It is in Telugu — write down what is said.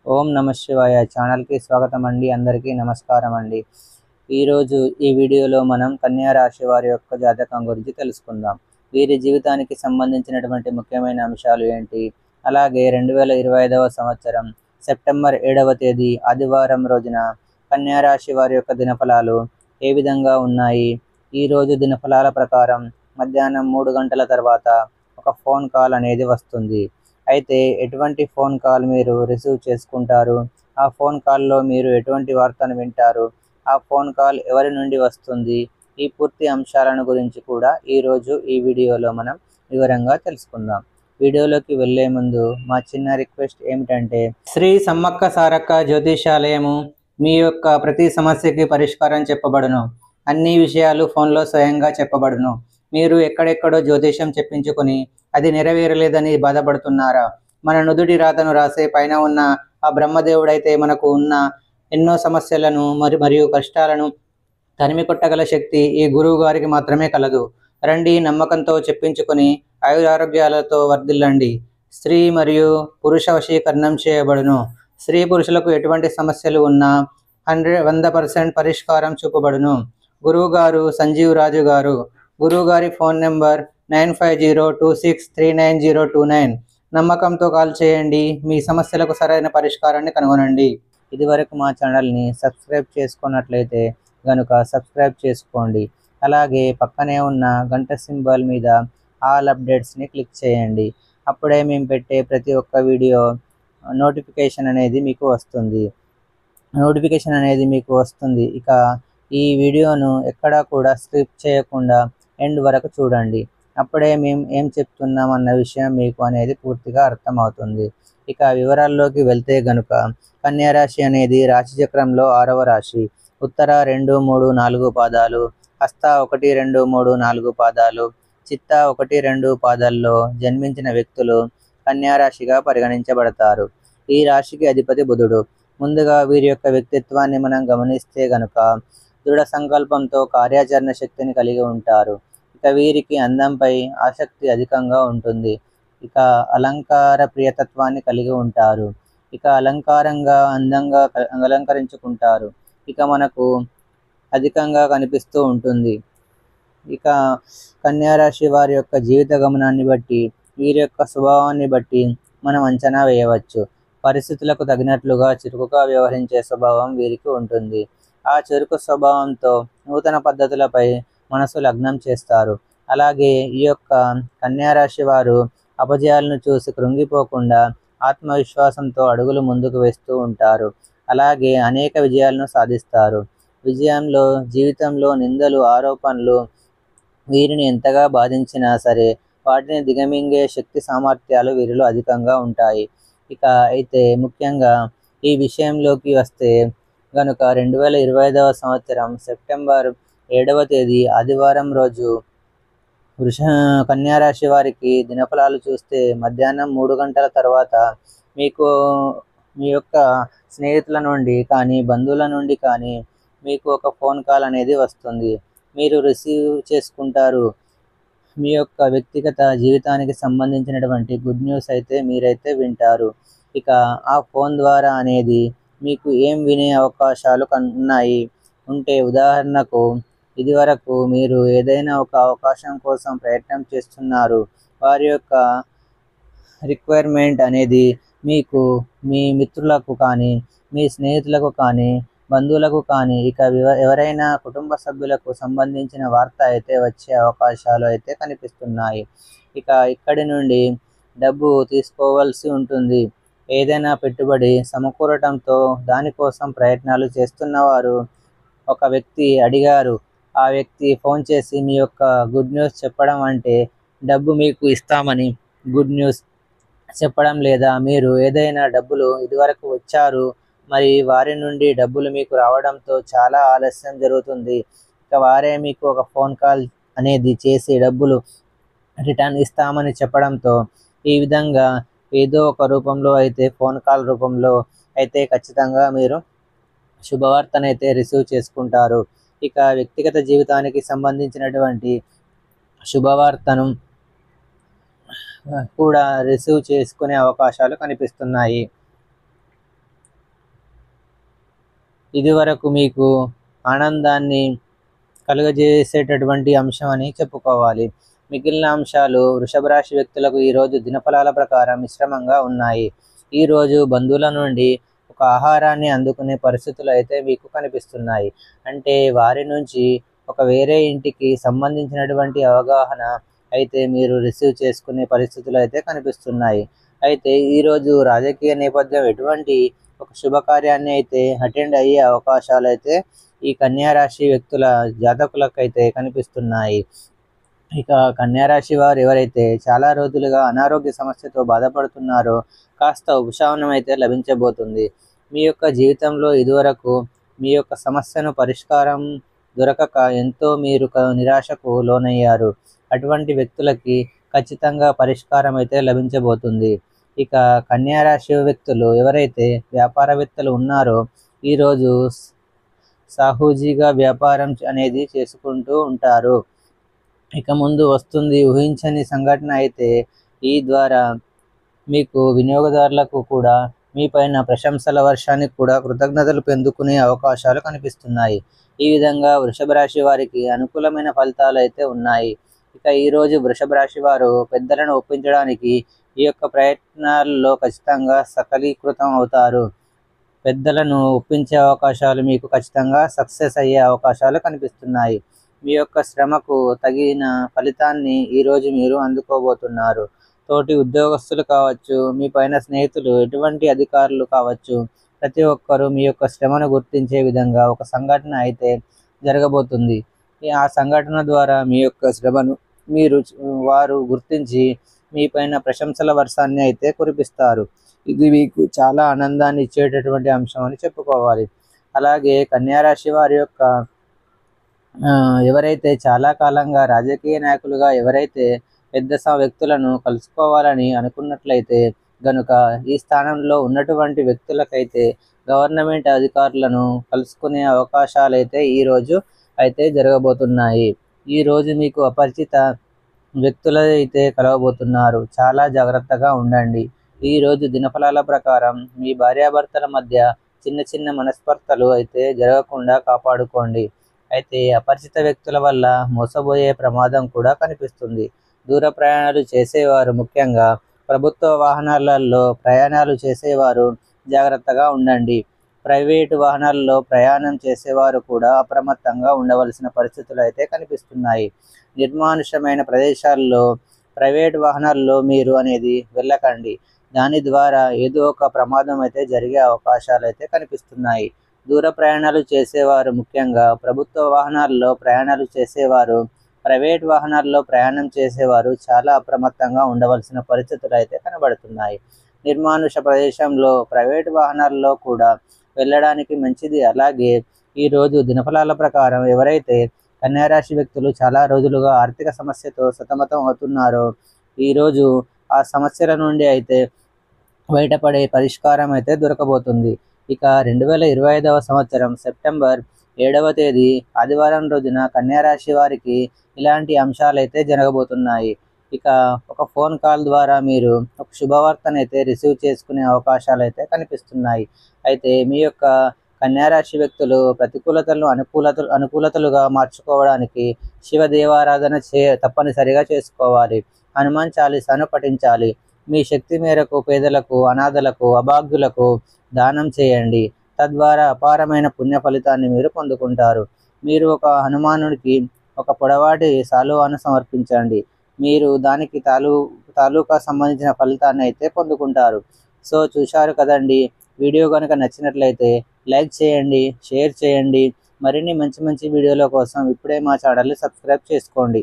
ఓం నమ శివాయ ఛానల్కి స్వాగతం అండి. అందరికీ నమస్కారం అండి. ఈరోజు ఈ వీడియోలో మనం కన్యా రాశి వారి యొక్క జాతకం గురించి తెలుసుకుందాం. వీరి జీవితానికి సంబంధించినటువంటి ముఖ్యమైన అంశాలు ఏంటి, అలాగే 2025వ సంవత్సరం సెప్టెంబర్ 7వ తేదీ ఆదివారం రోజున కన్యా రాశి వారి యొక్క దినఫలాలు ఏ విధంగా ఉన్నాయి. ఈరోజు దినఫలాల ప్రకారం మధ్యాహ్నం 3 గంటల తర్వాత ఒక ఫోన్ కాల్ అనేది వస్తుంది. అయితే ఎటువంటి ఫోన్ కాల్ మీరు రిసీవ్ చేసుకుంటారు, ఆ ఫోన్ కాల్లో మీరు ఎటువంటి వార్తను వింటారు, ఆ ఫోన్ కాల్ ఎవరి నుండి వస్తుంది, ఈ పూర్తి అంశాలను గురించి కూడా ఈరోజు ఈ వీడియోలో మనం వివరంగా తెలుసుకుందాం. వీడియోలోకి వెళ్ళే ముందు మా చిన్న రిక్వెస్ట్ ఏమిటంటే, శ్రీ సమ్మక్క సారక్క జ్యోతిషాలయము మీ యొక్క ప్రతి సమస్యకి పరిష్కారం చెప్పబడును. అన్ని విషయాలు ఫోన్లో స్వయంగా చెప్పబడును. మీరు ఎక్కడెక్కడో జ్యోతిషం చెప్పించుకొని అది నెరవేరలేదని బాధపడుతున్నారా? మన నుదుటి రాతను రాసే పైన ఉన్న ఆ బ్రహ్మదేవుడైతే మనకు ఉన్న ఎన్నో సమస్యలను మరియు కష్టాలను తరిమి కొట్టగల శక్తి ఈ గురువు గారికి మాత్రమే కలదు. రండి, నమ్మకంతో చెప్పించుకొని ఆయురారోగ్యాలతో వర్ధిల్లండి. స్త్రీ మరియు పురుష వశీకరణం చేయబడును. స్త్రీ పురుషులకు ఎటువంటి సమస్యలు ఉన్నా 100% పరిష్కారం చూపబడును. గురువు గారు సంజీవ్ రాజు గారు. గురువు గారి ఫోన్ నెంబర్ 9502639029. నమ్మకంతో కాల్ చేయండి. మీ సమస్యలకు సరైన పరిష్కారాన్ని కనుగొనండి. ఇదివరకు మా ఛానల్ని సబ్స్క్రైబ్ చేసుకున్నట్లయితే కనుక సబ్స్క్రైబ్ చేసుకోండి. అలాగే పక్కనే ఉన్న గంట సింబల్ మీద ఆల్ అప్డేట్స్ని క్లిక్ చేయండి. అప్పుడే మేము పెట్టే ప్రతి ఒక్క వీడియో నోటిఫికేషన్ అనేది మీకు వస్తుంది. ఇక ఈ వీడియోను ఎక్కడా కూడా స్కిప్ చేయకుండా ఎండ్ వరకు చూడండి. అప్పుడే మేము ఏం చెప్తున్నాం అన్న విషయం మీకు అనేది పూర్తిగా అర్థమవుతుంది. ఇక వివరాల్లోకి వెళ్తే గనుక కన్యా రాశి అనేది రాశి చక్రంలో 6వ రాశి. ఉత్తర 2, 3, 4 పాదాలు, హస్త 1, 2, 3, 4 పాదాలు, చిత్త 1, 2 పాదాల్లో జన్మించిన వ్యక్తులు కన్యా రాశిగా పరిగణించబడతారు. ఈ రాశికి అధిపతి బుధుడు. ముందుగా వీరి యొక్క వ్యక్తిత్వాన్ని మనం గమనిస్తే గనుక దృఢ సంకల్పంతో కార్యాచరణ శక్తిని కలిగి ఉంటారు. ఇక వీరికి అందంపై ఆసక్తి అధికంగా ఉంటుంది. ఇక అలంకార ప్రియతత్వాన్ని కలిగి ఉంటారు. ఇక అందంగా అలంకరించుకుంటారు. ఇక మనకు అధికంగా కనిపిస్తూ ఉంటుంది. ఇక కన్యా రాశి వారి యొక్క జీవిత గమనాన్ని బట్టి, వీరి యొక్క స్వభావాన్ని బట్టి మనం అంచనా వేయవచ్చు. పరిస్థితులకు తగినట్లుగా చురుకుగా వ్యవహరించే స్వభావం వీరికి ఉంటుంది. ఆ చురుకు స్వభావంతో నూతన పద్ధతులపై మనసు లగ్నం చేస్తారు. అలాగే ఈ యొక్క కన్యా రాశి వారు అపజయాలను చూసి కృంగిపోకుండా ఆత్మవిశ్వాసంతో అడుగులు ముందుకు వేస్తూ ఉంటారు. అలాగే అనేక విజయాలను సాధిస్తారు. జీవితంలో నిందలు, ఆరోపణలు వీరిని ఎంతగా బాధించినా సరే వాటిని దిగమింగే శక్తి సామర్థ్యాలు వీరిలో అధికంగా ఉంటాయి. ఇక అయితే ముఖ్యంగా ఈ విషయంలోకి వస్తే గనుక 2025వ సంవత్సరం సెప్టెంబర్ 7వ తేదీ ఆదివారం రోజు కన్యా రాశి వారికి దినఫలాలు చూస్తే మధ్యాహ్నం 3 గంటల తర్వాత మీకు మీ యొక్క స్నేహితుల నుండి కానీ, బంధువుల నుండి కానీ మీకు ఒక ఫోన్ కాల్ అనేది వస్తుంది. మీరు రిసీవ్ చేసుకుంటారు. మీ యొక్క వ్యక్తిగత జీవితానికి సంబంధించినటువంటి గుడ్ న్యూస్ అయితే మీరైతే వింటారు. ఇక ఆ ఫోన్ ద్వారా అనేది మీకు ఏం వినే అవకాశాలు ఉంటే, ఉదాహరణకు ఇదివరకు మీరు ఏదైనా ఒక అవకాశం కోసం ప్రయత్నం చేస్తున్నారు. వారి యొక్క రిక్వైర్మెంట్ అనేది మీకు మీ మిత్రులకు కానీ, మీ స్నేహితులకు కానీ, బంధువులకు కానీ, ఇక ఎవరైనా కుటుంబ సభ్యులకు సంబంధించిన వార్త అయితే వచ్చే అవకాశాలు అయితే కనిపిస్తున్నాయి. ఇక ఇక్కడి నుండి డబ్బు తీసుకోవాల్సి ఉంటుంది. ఏదైనా పెట్టుబడి సమకూరటంతో దానికోసం ప్రయత్నాలు చేస్తున్నవారు ఒక వ్యక్తి అడిగారు. ఆ వ్యక్తి ఫోన్ చేసి మీ యొక్క గుడ్ న్యూస్ చెప్పడం అంటే డబ్బు మీకు ఇస్తామని గుడ్ న్యూస్ చెప్పడం, లేదా మీరు ఏదైనా డబ్బులు ఇదివరకు వచ్చారు, మరి వారి నుండి డబ్బులు మీకు రావడంతో చాలా ఆలస్యం జరుగుతుంది. ఇక వారే మీకు ఒక ఫోన్ కాల్ అనేది చేసి డబ్బులు రిటర్న్ ఇస్తామని చెప్పడంతో ఈ విధంగా ఏదో ఒక రూపంలో అయితే ఫోన్ కాల్ రూపంలో అయితే ఖచ్చితంగా మీరు శుభవార్తనైతే రిసీవ్ చేసుకుంటారు. ఇక వ్యక్తిగత జీవితానికి సంబంధించినటువంటి శుభవార్తను కూడా రిసీవ్ చేసుకునే అవకాశాలు కనిపిస్తున్నాయి. ఇది వరకు మీకు ఆనందాన్ని కలుగజేసేటటువంటి అంశం అని చెప్పుకోవాలి. మిగిలిన అంశాలు వృషభ రాశి వ్యక్తులకు ఈరోజు దినఫలాల ప్రకారం మిశ్రమంగా ఉన్నాయి. ఈరోజు బంధువుల నుండి ఒక ఆహారాన్ని అందుకునే పరిస్థితులు అయితే మీకు కనిపిస్తున్నాయి. అంటే వారి నుంచి ఒక వేరే ఇంటికి సంబంధించినటువంటి అవగాహన అయితే మీరు రిసీవ్ చేసుకునే పరిస్థితులు అయితే కనిపిస్తున్నాయి. అయితే ఈరోజు రాజకీయ నేపథ్యం ఎటువంటి ఒక శుభకార్యాన్ని అయితే అటెండ్ అయ్యే అవకాశాలు అయితే ఈ కన్యా రాశి వ్యక్తుల జాతకులకైతే కనిపిస్తున్నాయి. ఇక కన్యా రాశి వారు ఎవరైతే చాలా రోజులుగా అనారోగ్య సమస్యతో బాధపడుతున్నారో కాస్త ఉపశమనం అయితే లభించబోతుంది. మీ యొక్క జీవితంలో ఇదివరకు మీ యొక్క సమస్యను పరిష్కారం దొరకక ఎంతో మీరు నిరాశకు లోనయ్యారు. అటువంటి వ్యక్తులకి ఖచ్చితంగా పరిష్కారం అయితే లభించబోతుంది. ఇక కన్యా రాశి వ్యక్తులు ఎవరైతే వ్యాపారవేత్తలు ఉన్నారో ఈరోజు సాహూజీగా వ్యాపారం అనేది చేసుకుంటూ ఉంటారు. ఇక ముందు వస్తుంది ఊహించని సంఘటన అయితే ఈ ద్వారా మీకు వినియోగదారులకు కూడా మీ పైన ప్రశంసల వర్షానికి కూడా కృతజ్ఞతలు పొందుకునే అవకాశాలు కనిపిస్తున్నాయి. ఈ విధంగా వృషభ రాశి వారికి అనుకూలమైన ఫలితాలు అయితే ఉన్నాయి. ఇక ఈరోజు వృషభ రాశి వారు పెద్దలను ఒప్పించడానికి ఈ యొక్క ప్రయత్నాల్లో ఖచ్చితంగా సఫలీకృతం అవుతారు. పెద్దలను ఒప్పించే అవకాశాలు మీకు ఖచ్చితంగా సక్సెస్ అయ్యే అవకాశాలు కనిపిస్తున్నాయి. మీ యొక్క శ్రమకు తగిన ఫలితాన్ని ఈరోజు మీరు అందుకోబోతున్నారు. తోటి ఉద్యోగస్తులు కావచ్చు, మీ పైన స్నేహితులు, ఎటువంటి అధికారులు కావచ్చు, ప్రతి ఒక్కరూ మీ యొక్క శ్రమను గుర్తించే విధంగా ఒక సంఘటన అయితే జరగబోతుంది. ఆ సంఘటన ద్వారా మీ యొక్క శ్రమను వారు గుర్తించి మీ పైన ప్రశంసల వర్షాన్ని అయితే కురిపిస్తారు. ఇది మీకు చాలా ఆనందాన్ని ఇచ్చేటటువంటి అంశం అని చెప్పుకోవాలి. అలాగే కన్యా రాశి వారి యొక్క ఎవరైతే చాలా కాలంగా రాజకీయ నాయకులుగా ఎవరైతే పెద్ద వ్యక్తులను కలుసుకోవాలని అనుకున్నట్లయితే గనుక ఈ స్థానంలో ఉన్నటువంటి వ్యక్తులకైతే గవర్నమెంట్ అధికారులను కలుసుకునే అవకాశాలు అయితే ఈరోజు అయితే జరగబోతున్నాయి. ఈరోజు మీకు అపరిచిత వ్యక్తులు అయితే కలవబోతున్నారు. చాలా జాగ్రత్తగా ఉండండి. ఈరోజు దినఫలాల ప్రకారం మీ భార్యాభర్తల మధ్య చిన్న చిన్న మనస్పర్ధలు అయితే జరగకుండా కాపాడుకోండి. అయితే అపరిచిత వ్యక్తుల వల్ల మోసపోయే ప్రమాదం కూడా కనిపిస్తుంది. దూర ప్రయాణాలు చేసేవారు, ముఖ్యంగా ప్రభుత్వ వాహనాలలో ప్రయాణాలు చేసేవారు జాగ్రత్తగా ఉండండి. ప్రైవేటు వాహనాల్లో ప్రయాణం చేసేవారు కూడా అప్రమత్తంగా ఉండవలసిన పరిస్థితులు అయితే కనిపిస్తున్నాయి. నిర్మానుష్యమైన ప్రదేశాల్లో ప్రైవేటు వాహనాల్లో మీరు అనేది వెళ్ళకండి. దాని ద్వారా ఏదో ఒక ప్రమాదం అయితే జరిగే అవకాశాలు అయితే కనిపిస్తున్నాయి. దూర ప్రయాణాలు చేసేవారు, ముఖ్యంగా ప్రభుత్వ వాహనాల్లో ప్రయాణాలు చేసేవారు, ప్రైవేట్ వాహనాల్లో ప్రయాణం చేసేవారు చాలా అప్రమత్తంగా ఉండవలసిన పరిస్థితులు అయితే కనబడుతున్నాయి. నిర్మానుష ప్రదేశంలో ప్రైవేటు వాహనాల్లో కూడా వెళ్ళడానికి మంచిది. అలాగే ఈరోజు దినఫలాల ప్రకారం ఎవరైతే కన్యా రాశి వ్యక్తులు చాలా రోజులుగా ఆర్థిక సమస్యతో సతమతం అవుతున్నారో ఈరోజు ఆ సమస్యల నుండి అయితే బయటపడే పరిష్కారం అయితే దొరకబోతుంది. ఇక 2025వ సంవత్సరం సెప్టెంబర్ 7వ తేదీ ఆదివారం రోజున కన్యా రాశి వారికి ఇలాంటి అంశాలు అయితే జరగబోతున్నాయి. ఇక ఒక ఫోన్ కాల్ ద్వారా మీరు ఒక శుభవార్తనైతే రిసీవ్ చేసుకునే అవకాశాలు అయితే కనిపిస్తున్నాయి. అయితే మీ యొక్క కన్యా రాశి వ్యక్తులు ప్రతికూలతలను అనుకూలతలుగా మార్చుకోవడానికి శివ దేవారాధన తప్పనిసరిగా చేసుకోవాలి. హనుమాన్ చాలీసాను పఠించాలి. మీ శక్తి మేరకు పేదలకు, అనాథలకు, అభాగ్యులకు దానం చేయండి. తద్వారా అపారమైన పుణ్య ఫలితాన్ని మీరు పొందుకుంటారు. మీరు ఒక హనుమానుడికి ఒక పొడవాటి శాలువాను సమర్పించండి. మీరు దానికి తాలూకా సంబంధించిన ఫలితాన్ని అయితే పొందుకుంటారు. సో చూశారు కదండి. వీడియో కనుక నచ్చినట్లయితే లైక్ చేయండి, షేర్ చేయండి. మరిన్ని మంచి మంచి వీడియోల కోసం ఇప్పుడే మా ఛానల్ని సబ్స్క్రైబ్ చేసుకోండి.